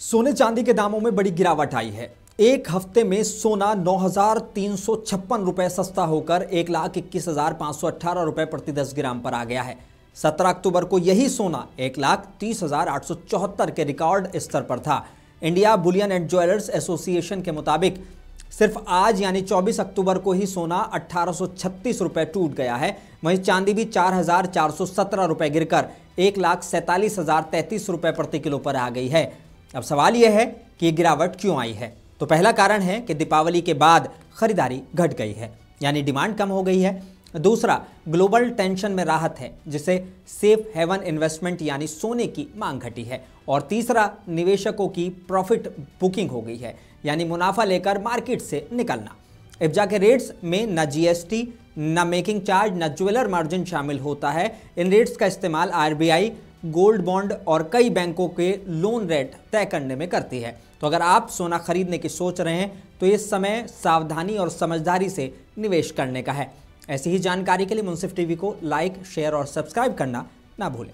सोने चांदी के दामों में बड़ी गिरावट आई है। एक हफ्ते में सोना 9,356 रुपए सस्ता होकर 1,21,518 रुपए प्रति 10 ग्राम पर आ गया है। 17 अक्टूबर को यही सोना 1,30,874 के रिकॉर्ड स्तर पर था। India Boolean and jewellers association के मुताबिक सिर्फ आज यानी 24 अक्टूबर को ही सोना 1,836 रुपए टूट गया है। वहीं चांदी भी 4,417 रुपए गिरकर 1,47,033 रुपए प्रति किलो पर आ गई है। अब सवाल यह है कि ये गिरावट क्यों आई है। तो पहला कारण है कि दीपावली के बाद खरीदारी घट गई है, यानी डिमांड कम हो गई है। दूसरा, ग्लोबल टेंशन में राहत है, जिससे सेफ हेवन इन्वेस्टमेंट यानी सोने की मांग घटी है। और तीसरा, निवेशकों की प्रॉफिट बुकिंग हो गई है, यानी मुनाफा लेकर मार्केट से निकलना। इब्जा के रेट्स में न जीएसटी, न मेकिंग चार्ज, न ज्वेलर मार्जिन शामिल होता है। इन रेट्स का इस्तेमाल आरबीआई गोल्ड बॉन्ड और कई बैंकों के लोन रेट तय करने में करती है। तो अगर आप सोना खरीदने की सोच रहे हैं तो ये समय सावधानी और समझदारी से निवेश करने का है। ऐसी ही जानकारी के लिए मुंसिफ टीवी को लाइक, शेयर और सब्सक्राइब करना ना भूलें।